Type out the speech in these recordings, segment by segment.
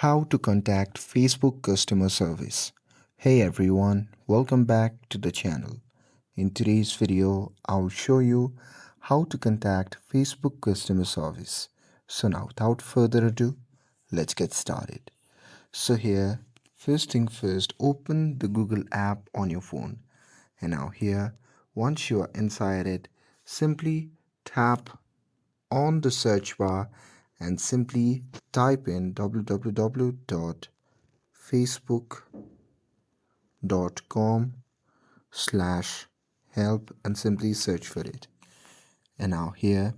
How to contact Facebook customer service. Hey everyone, welcome back to the channel. In today's video, I'll show you how to contact Facebook customer service. So now without further ado, let's get started. So here, first thing first, open the Google app on your phone. And now here, once you are inside it, simply tap on the search bar and simply type in www.facebook.com/help and simply search for it. And now here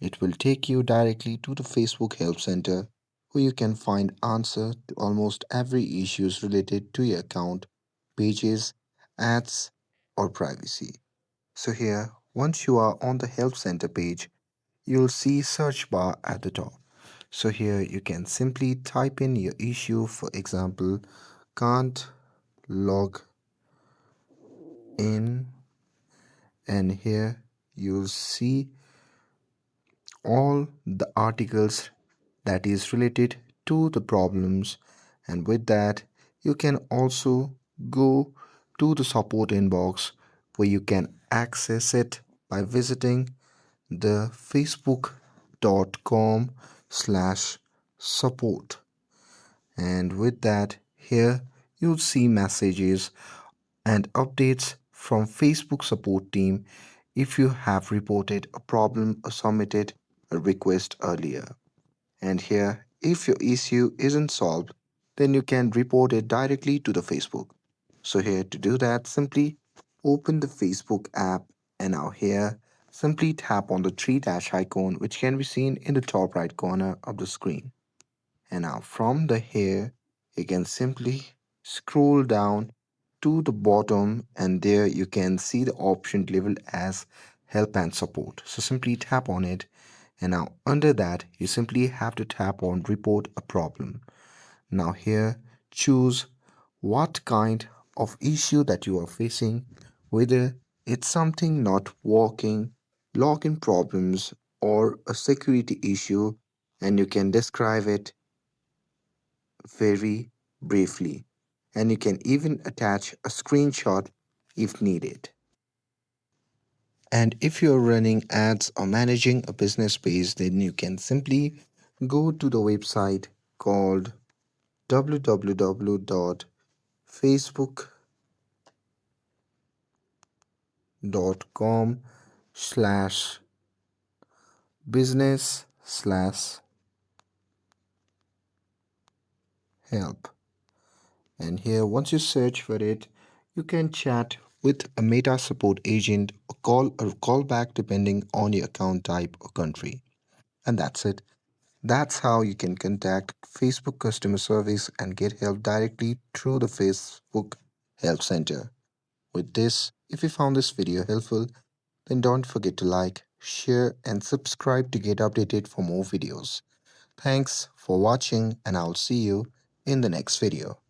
it will take you directly to the Facebook Help Center where you can find answer to almost every issues related to your account, pages, ads or privacy. So here once you are on the Help Center page, you'll see search bar at the top. So here you can simply type in your issue, for example, can't log in, and here you'll see all the articles that is related to the problems, and with that you can also go to the support inbox where you can access it by visiting the facebook.com/support. And with that here you'll see messages and updates from Facebook support team if you have reported a problem or submitted a request earlier. And here if your issue isn't solved, then you can report it directly to the Facebook. So here to do that, simply open the Facebook app, and now here simply tap on the three dash icon which can be seen in the top right corner of the screen. And now from the here, you can simply scroll down to the bottom, and there you can see the option labeled as help and support. So simply tap on it, and now under that you simply have to tap on report a problem. Now here choose what kind of issue that you are facing, whether it's something not working, login problems, or a security issue, and you can describe it very briefly, and you can even attach a screenshot if needed. And if you're running ads or managing a business page, then you can simply go to the website called www.facebook.com/business/help. And here once you search for it, you can chat with a meta support agent or call a callback depending on your account type or country. And that's it. That's how you can contact Facebook customer service and get help directly through the Facebook Help Center. With this, if you found this video helpful, then don't forget to like, share, and subscribe to get updated for more videos. Thanks for watching, and I'll see you in the next video.